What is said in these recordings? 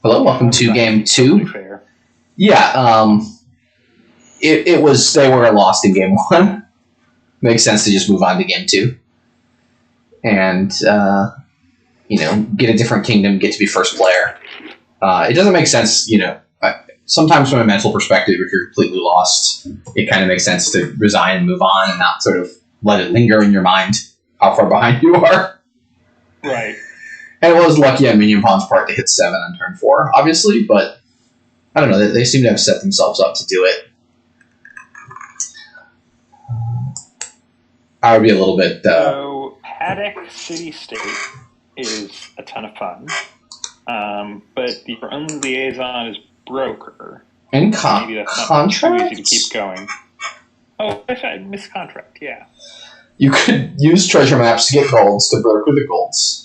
Hello, welcome to game two. Fair. Yeah, it was, they were lost in game one. Makes sense to just move on to game two. And, get a different kingdom, get to be first player. It doesn't make sense, sometimes from a mental perspective, if you're completely lost, it kind of makes sense to resign and move on and not sort of let it linger in your mind how far behind you are. Right. And it was lucky on Minionpawn's part to hit 7 on turn 4, obviously, but I don't know, they seem to have set themselves up to do it. I would be a little bit... So, Paddock City State is a ton of fun, but your only liaison is Broker. And maybe that's not contract? too easy to keep going. Oh, I missed contract, yeah. You could use treasure maps to get golds to broker the golds.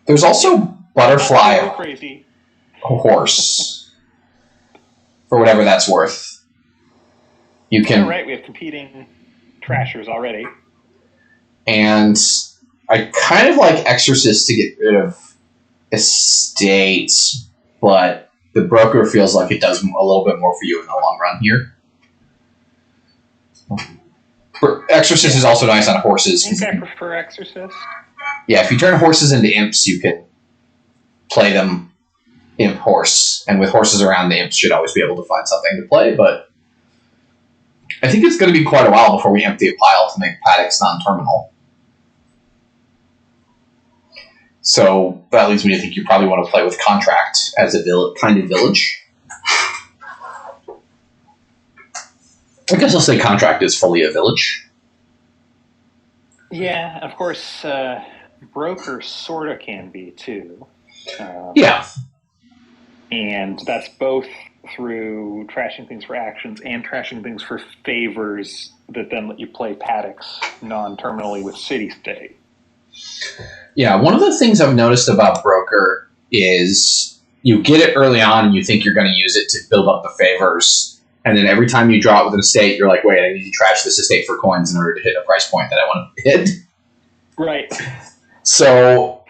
There's also butterfly crazy. horse for whatever that's worth. You can. All right, we have competing trashers already. And I kind of like Exorcist to get rid of estates, but the broker feels like it does a little bit more for you in the long run here. Exorcist is also nice on horses. I think I prefer Exorcist. Yeah, if you turn horses into imps, you can play them imp horse. And with horses around, the imps should always be able to find something to play, but I think it's going to be quite a while before we empty a pile to make Paddocks non-terminal. So that leads me to think you probably want to play with Contract as a kind of village. I guess I'll say Contract is fully a village. Yeah, of course, Broker sort of can be, too. Yeah. And that's both through trashing things for actions and trashing things for favors that then let you play Paddocks non-terminally with City-State. Yeah, one of the things I've noticed about Broker is you get it early on and you think you're going to use it to build up the favors, and then every time you draw it with an estate, you're like, wait, I need to trash this estate for coins in order to hit a price point that I want to hit. Right. So,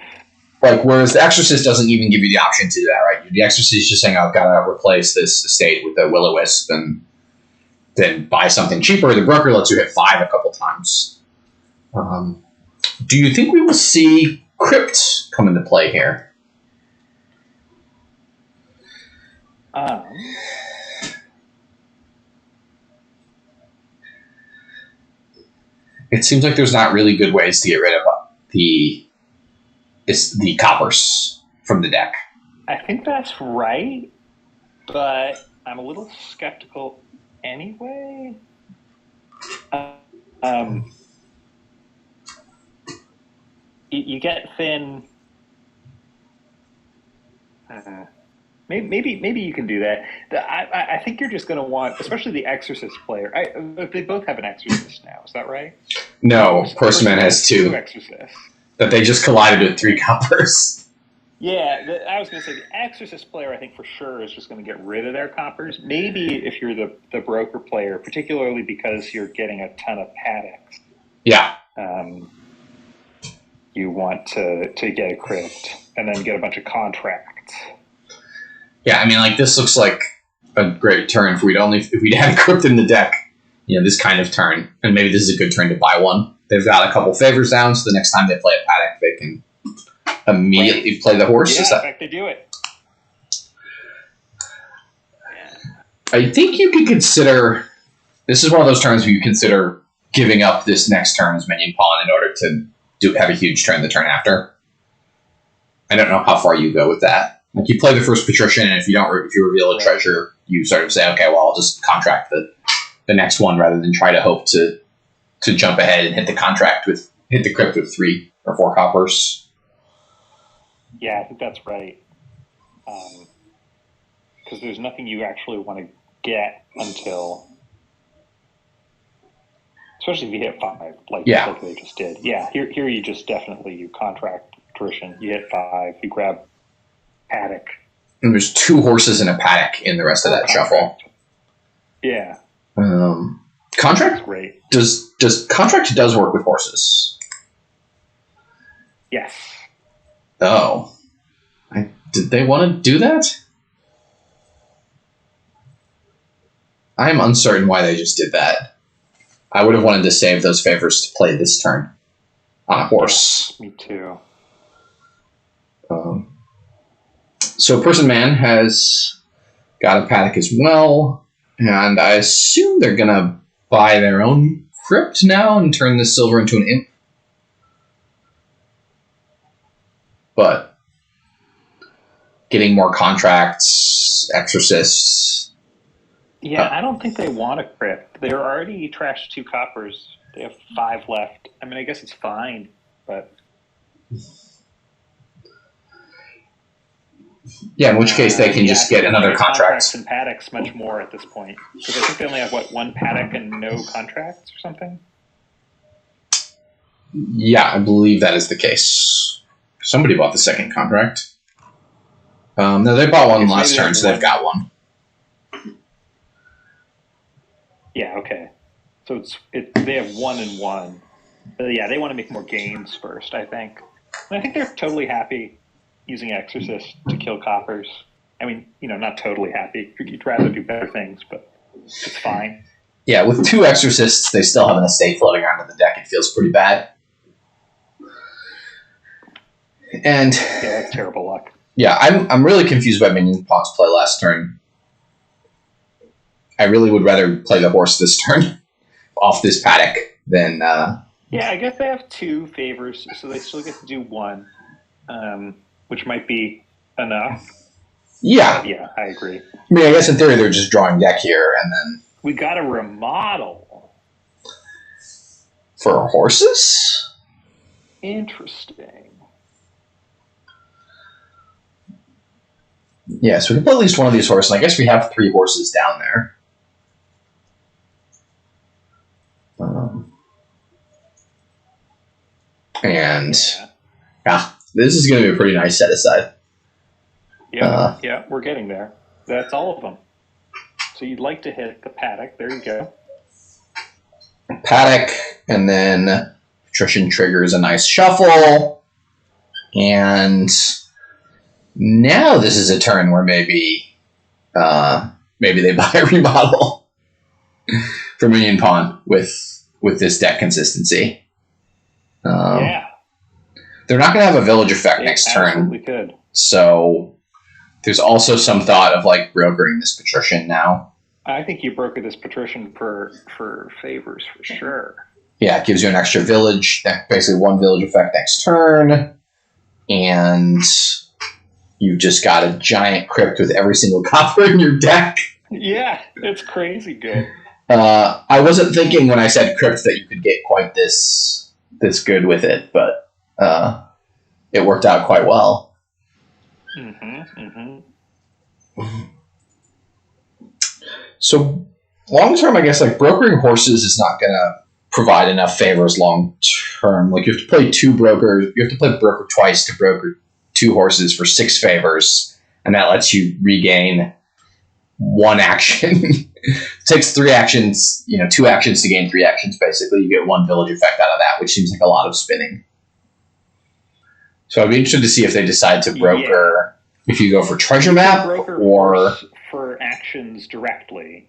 whereas the Exorcist doesn't even give you the option to do that, right? The Exorcist is just saying, I've got to replace this estate with a Will-O-Wisp and then buy something cheaper. The Broker lets you hit 5 a couple times. Do you think we will see Crypt come into play here? It seems like there's not really good ways to get rid of the coppers from the deck. I think that's right, but I'm a little skeptical anyway. You get thin. Maybe you can do that. I think you're just going to want, especially the Exorcist player. They both have an Exorcist now. Is that right? No, Personman has 2 Exorcists. That they just collided with 3 coppers. Yeah, I was going to say the Exorcist player, I think for sure is just going to get rid of their coppers. Maybe if you're the Broker player, particularly because you're getting a ton of Paddocks. Yeah. You want to get a Crypt and then get a bunch of contracts. Yeah, I mean, this looks like a great turn if we'd had a Crypt in the deck. This kind of turn, and maybe this is a good turn to buy one. They've got a couple favors down, so the next time they play a Paddock, they can immediately play the horse. Yeah, in fact, they do it. I think you could consider... This is one of those turns where you consider giving up this next turn's Minionpawn in order to have a huge turn the turn after. I don't know how far you go with that. You play the first Patrician, and if you reveal a treasure, you sort of say, okay, well, I'll just contract the next one rather than try to hope to jump ahead and hit the Crypt with 3 or 4 coppers. Yeah, I think that's right. Because there's nothing you actually want to get until, especially if you hit 5, like they just did. Yeah, here you just you contract Patrician, you hit 5, you grab Paddock. And there's 2 horses and a Paddock in the rest of that shuffle. Yeah. Contract? Great. Does Contract does work with horses? Yes. Oh. Did they want to do that? I'm uncertain why they just did that. I would have wanted to save those favors to play this turn on a horse. Yes, me too. So Personman has got a Paddock as well, and I assume they're going to buy their own Crypt now and turn the silver into an imp. But getting more contracts, Exorcists. Yeah, I don't think they want a Crypt. They're already trashed 2 coppers. They have 5 left. I mean, I guess it's fine, but... Yeah, in which case they can just get another contract. Contracts and Paddocks much more at this point. Because I think they only have, 1 Paddock and no contracts or something? Yeah, I believe that is the case. Somebody bought the second contract. No, they bought one last turn, so they've got one. Yeah, okay. So they have 1 and 1. But yeah, they want to make more gains first, I think. And I think they're totally happy using Exorcist to kill coppers. I mean, not totally happy. You'd rather do better things, but it's fine. Yeah, with 2 Exorcists, they still have an estate floating around in the deck. It feels pretty bad. And yeah, that's terrible luck. Yeah, I'm really confused by Minionpawn's play last turn. I really would rather play the horse this turn off this Paddock than... Yeah, I guess they have 2 favors, so they still get to do 1, which might be enough. Yeah. But yeah, I agree. I mean, I guess in theory they're just drawing deck here, and then... We got a remodel. For horses? Interesting. Yeah, so we can play at least one of these horses. I guess we have 3 horses down there. And this is going to be a pretty nice set aside. Yeah, we're getting there. That's all of them. So you'd like to hit the Paddock. There you go. Paddock, and then Patrician triggers a nice shuffle. And now this is a turn where maybe they buy a remodel for Minionpawn with this deck consistency. Yeah. They're not going to have a village effect next turn. Absolutely could. So there's also some thought of brokering this Patrician now. I think you broker this Patrician for favors for sure. Yeah, it gives you an extra village, basically 1 village effect next turn, and you've just got a giant Crypt with every single copper in your deck. Yeah, it's crazy good. I wasn't thinking when I said Crypt that you could get quite this good with it, but it worked out quite well. So long term, I guess brokering horses is not going to provide enough favors long term. You have to play 2 brokers. You have to play broker twice to broker 2 horses for 6 favors, and that lets you regain 1 action. It takes 3 actions, 2 actions to gain 3 actions. Basically, you get 1 village effect out of that, which seems like a lot of spinning. So I'd be interested to see if they decide to broker, if you go for treasure map or for actions directly.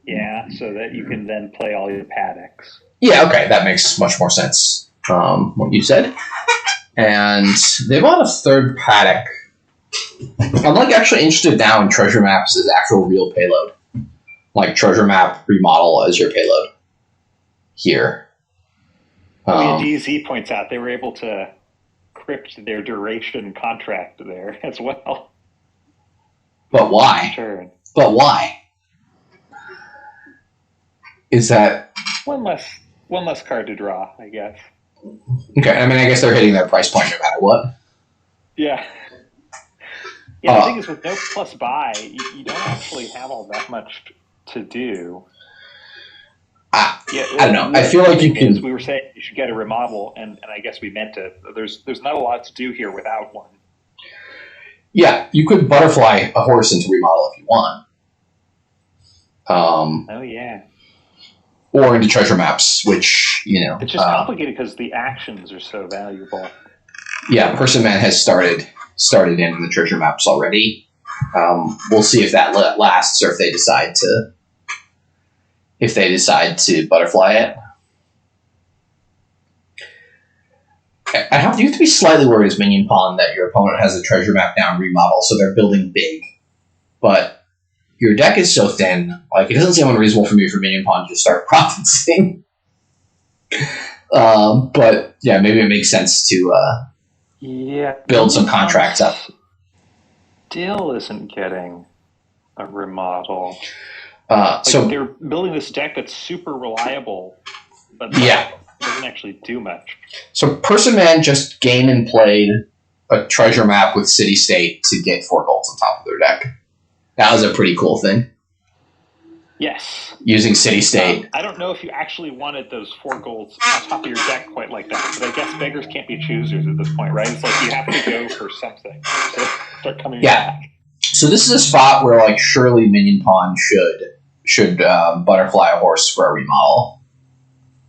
Yeah, so that you can then play all your Paddocks. Yeah, okay, that makes much more sense. What you said. And they bought a 3rd Paddock. I'm actually interested now in treasure maps as actual real payload. Treasure map remodel as your payload here. DZ points out they were able to crypt their duration contract there as well. But why? Turn. But why? Is that one less card to draw, I guess. Okay, I mean, I guess they're hitting their price point no matter what. Yeah. Yeah, the thing is, with no plus buy, you don't actually have all that much to do. I don't know. I feel like you can... We were saying you should get a remodel, and I guess we meant it. There's not a lot to do here without one. Yeah, you could butterfly a horse into remodel if you want. Oh, yeah. Or into treasure maps, which, It's just complicated because the actions are so valuable. Yeah, Personman has started started in the treasure maps already. We'll see if that lasts or if they decide to butterfly it. You have to be slightly worried as Minionpawn that your opponent has a treasure map down remodel, so they're building big. But your deck is so thin, like, it doesn't seem unreasonable for me for Minionpawn to just start profiting. But yeah, maybe it makes sense to build some contracts up. Still isn't getting a remodel. So they're building this deck that's super reliable, but doesn't actually do much. So Personman just game and played a treasure map with City State to get 4 golds on top of their deck. That was a pretty cool thing. Yes. Using City State. I don't know if you actually wanted those 4 golds on top of your deck quite like that, but I guess beggars can't be choosers at this point, right? It's like you have to go for something to start coming back. So this is a spot where, like, surely Minionpawn should butterfly a horse for a remodel.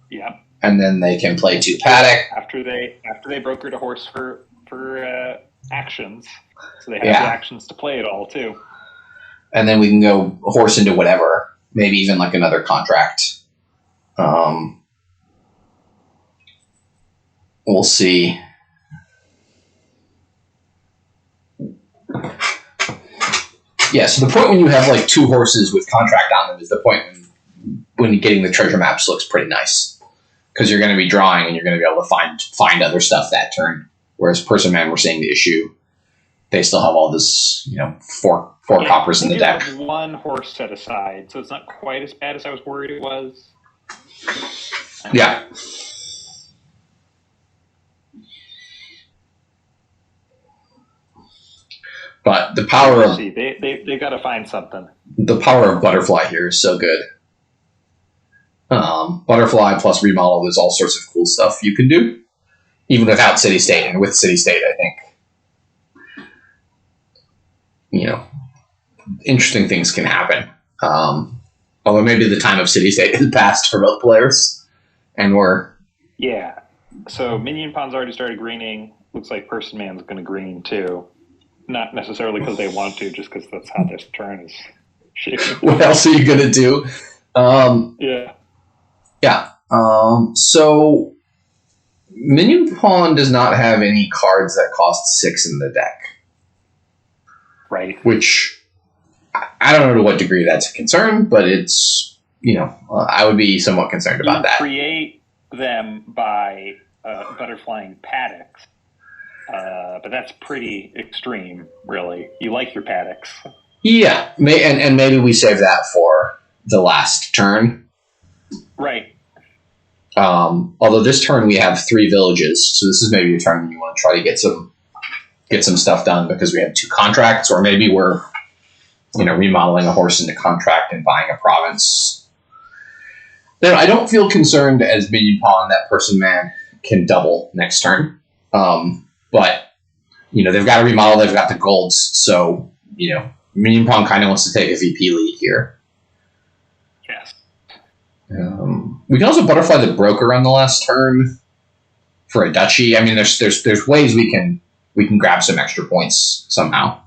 Yeah. And then they can play 2 Paddock. After they brokered a horse for actions, so they have the actions to play it all too. And then we can go horse into whatever, maybe even like another contract. We'll see. Yeah, so the point when you have like 2 horses with contract on them is the point when getting the treasure maps looks pretty nice. Because you're going to be drawing and you're going to be able to find other stuff that turn. Whereas Personman, we're seeing the issue. They still have all this, 4 coppers in the deck. Have 1 horse set aside, so it's not quite as bad as I was worried it was. Yeah. But the power of... They got to find something. The power of Butterfly here is so good. Butterfly plus remodel, there's all sorts of cool stuff you can do. Even without City State. And with City State, I think, interesting things can happen. Although maybe the time of City State has passed for both players. And we're... Yeah. So Minionpawn's already started greening. Looks like Personman's going to green too. Not necessarily because they want to, just because that's how this turn is shaping. What else are you going to do? Yeah. So Minionpawn does not have any cards that cost 6 in the deck. Right. Which, I don't know to what degree that's a concern, but it's, I would be somewhat concerned about that. Create them by butterflying Paddocks. But that's pretty extreme, really. You like your Paddocks. Yeah, and maybe we save that for the last turn. Right. Although this turn we have 3 villages, so this is maybe a turn when you want to try to get some stuff done because we have 2 contracts, or maybe we're remodeling a horse into contract and buying a province. I don't feel concerned as Minionpawn that Personman can double next turn. But they've got a remodel, they've got the golds, so Minionpawn kind of wants to take a VP lead here. Yes. We can also butterfly the broker on the last turn for a duchy. I mean, there's ways we can grab some extra points somehow.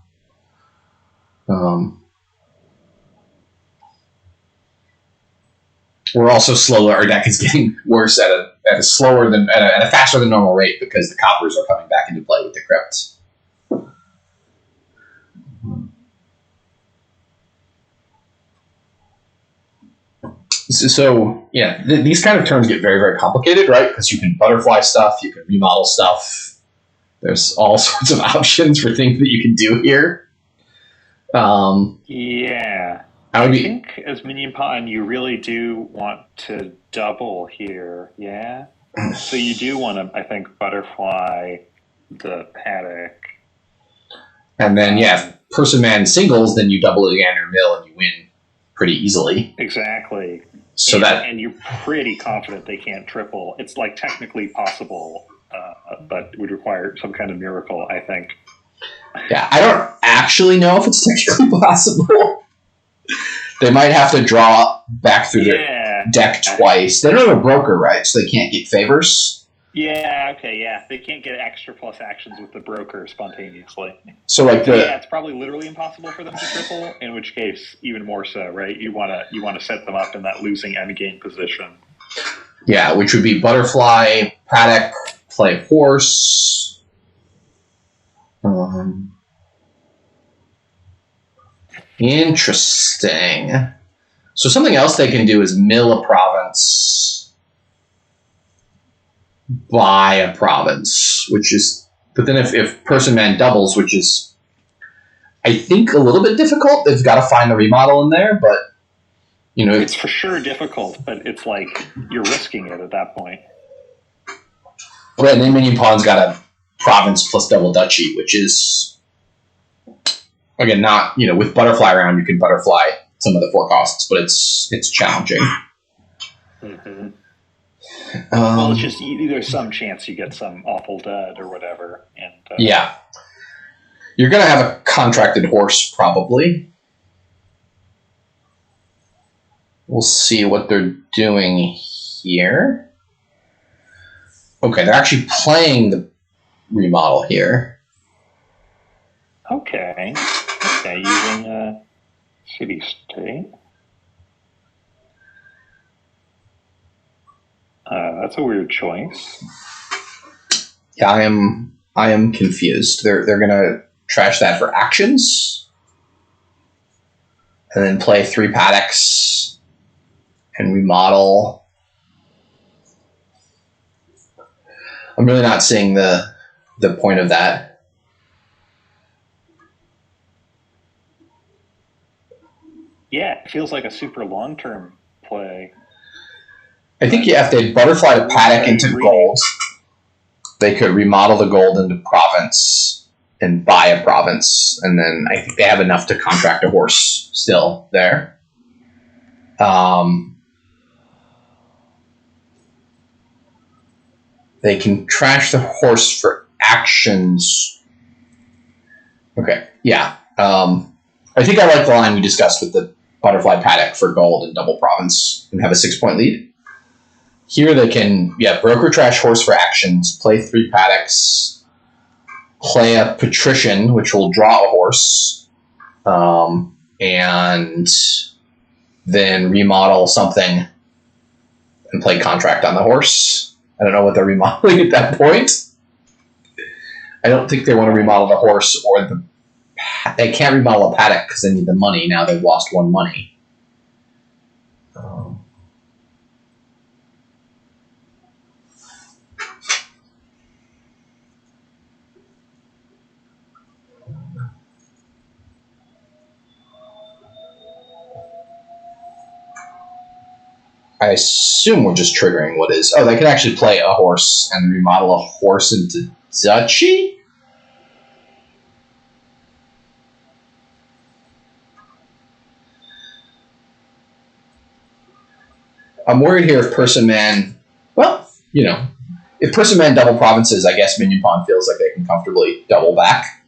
We're also slower. Our deck is getting worse at a faster than normal rate because the coppers are coming back into play with the Crypt. So these kind of turns get very, very complicated, right? Because you can butterfly stuff, you can remodel stuff. There's all sorts of options for things that you can do here. I think as Minionpawn, you really do want to double here, yeah? So you do want to, I think, butterfly the Paddock. And then, if Personman singles, then you double it again or mill and you win pretty easily. Exactly. So and you're pretty confident they can't triple. It's like technically possible, but would require some kind of miracle, I think. Yeah, I don't actually know if it's technically possible. They might have to draw back through their deck twice. They don't have a broker, right? So they can't get favors. Yeah, okay, yeah. They can't get extra plus actions with the broker spontaneously. So like So yeah, it's probably literally impossible for them to triple, in which case even more so, right? You wanna set them up in that losing endgame position. yeah, which would be Butterfly, Paddock, play Horse. Interesting. So something else they can do is mill a province, buy a province, which is, but then if Personman doubles, which is, I think, a little bit difficult, they've got to find the remodel in there, but, you know. It's for sure difficult, but it's like you're risking it at that point. Right, and then Minionpawn's got a province plus double duchy, which is, again, not, with Butterfly around, you can butterfly some of the 4 costs, but it's challenging. Mm-hmm. Well, it's just there's some chance you get some awful dud or whatever. And yeah. You're going to have a contracted horse, probably. We'll see what they're doing here. Okay, they're actually playing the remodel here. Okay, using city-state. That's a weird choice. Yeah, I am confused. They're gonna trash that for actions, and then play 3 Paddocks and remodel. I'm really not seeing the point of that. Yeah, it feels like a super long-term play. I think if they butterfly the Paddock into gold, they could remodel the gold into province and buy a province, and then I think they have enough to contract a horse still there. They can trash the horse for actions. Okay, yeah. I think I like the line we discussed with the butterfly Paddock for gold and double province and have a 6-point lead. Here they can, broker trash horse for actions, play 3 Paddocks, play a Patrician, which will draw a horse, and then remodel something and play contract on the horse. I don't know what they're remodeling at that point. I don't think they want to remodel the horse or the... They can't remodel a Paddock because they need the money. Now they've lost 1 money. I assume we're just triggering what is... Oh, they can actually play a horse and remodel a horse into duchy? I'm worried here if Personman... Well, if Personman double provinces, I guess Minionpawn feels like they can comfortably double back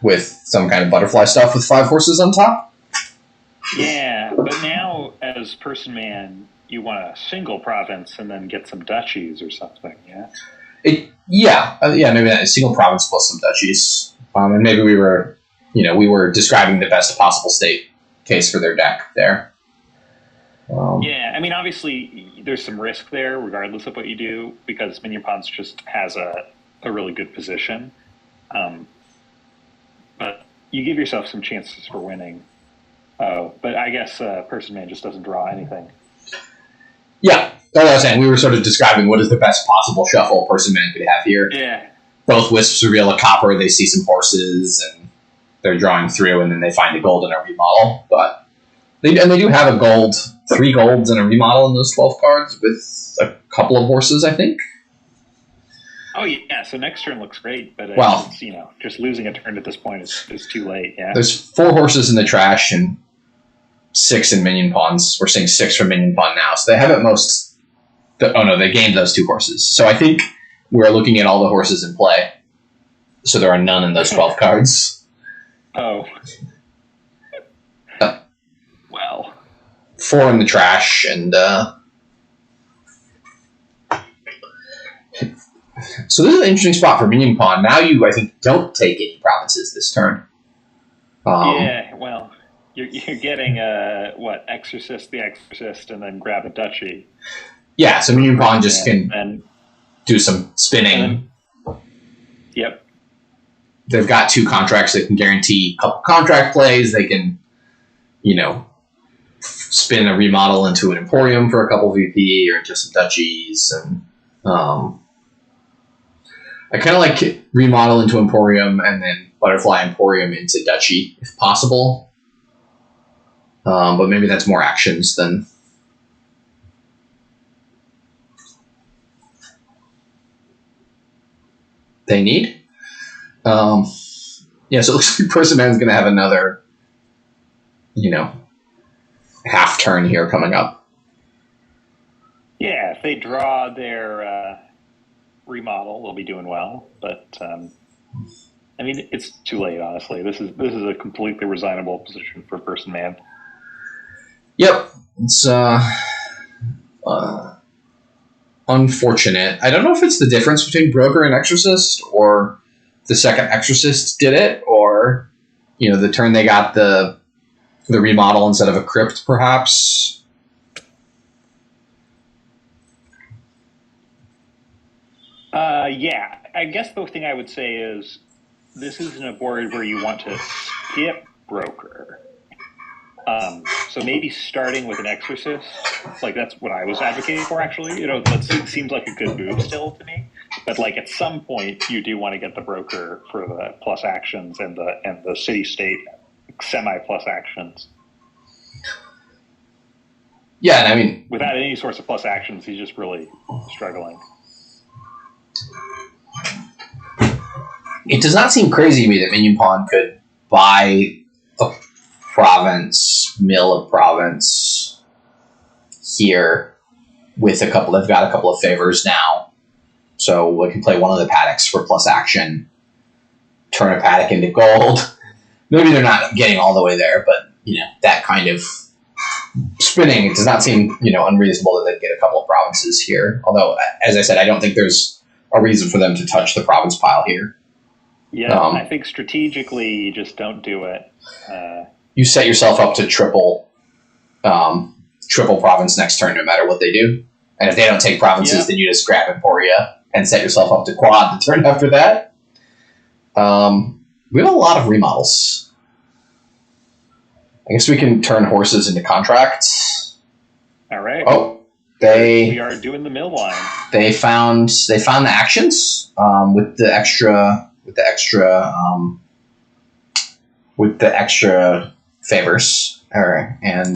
with some kind of butterfly stuff with 5 horses on top. Yeah, but now as Personman, you want a single province and then get some duchies or something, yeah? Maybe a single province plus some duchies. And maybe we were describing the best possible state case for their deck there. Yeah, I mean, obviously, there's some risk there, regardless of what you do, because Minionpawn just has a really good position. But you give yourself some chances for winning. But I guess Personman just doesn't draw anything. Yeah, that's what I was saying. We were sort of describing what is the best possible shuffle Personman could have here. Yeah. Both wisps reveal a copper, they see some horses, and they're drawing through, and then they find a gold and a remodel. But they do have a gold, 3 golds and a remodel in those 12 cards with a couple of horses, I think. Oh yeah, so next turn looks great, but it's, just losing a turn at this point is too late. Yeah. There's 4 horses in the trash and 6 in Minionpawns. We're seeing 6 from Minionpawn now, so they have at most. They gained those 2 horses. So I think we're looking at all the horses in play. So there are none in those 12 cards. Oh. Well. 4 in the trash, and So this is an interesting spot for Minionpawn. Now you, I think, don't take any provinces this turn. Yeah, well, you're getting Exorcist, the Exorcist, and then grab a duchy. Yeah, so Minionpawn just can do some spinning. Yep. They've got 2 contracts that can guarantee a couple contract plays. They can, spin a remodel into an Emporium for a couple VP or into some duchies. And I kind of like remodel into Emporium and then Butterfly Emporium into duchy if possible. But maybe that's more actions than... they need. So it looks like Personman's going to have another, half turn here coming up. Yeah, if they draw their remodel, they'll be doing well. But it's too late. Honestly, this is a completely resignable position for Personman. Yep, it's unfortunate. I don't know if it's the difference between Broker and Exorcist, or the second Exorcist did it, or the turn they got the remodel instead of a Crypt, perhaps. Yeah, I guess the thing I would say is this isn't a board where you want to skip Broker. So maybe starting with an Exorcist, that's what I was advocating for, actually. That seems like a good move still to me. But at some point, you do want to get the Broker for the plus actions and the city-state semi-plus actions. Yeah, and without any source of plus actions, he's just really struggling. It does not seem crazy to me that Minionpawn could buy a province, mill a province here with they've got a couple of favors now. So we can play one of the Paddocks for plus action, turn a Paddock into gold. Maybe they're not getting all the way there, but that kind of spinning, it does not seem unreasonable that they get a couple of provinces here. Although, as I said, I don't think there's a reason for them to touch the province pile here. Yeah, I think strategically you just don't do it. You set yourself up to triple province next turn no matter what they do. And if they don't take provinces, then you just grab Emporia and set yourself up to quad the turn after that. We have a lot of remodels. I guess we can turn horses into contracts. All right. Oh, we are doing the mill line. They found the actions with the extra favors. All right, and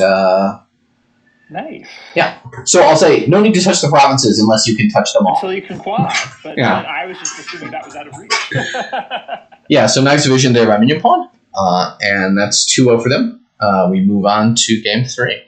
nice. Yeah. So I'll say no need to touch the provinces unless you can touch them all. Until you can quad. But I was just assuming that was out of reach. Yeah. So nice vision there by Minionpawn, and that's 2-0 for them. We move on to game 3.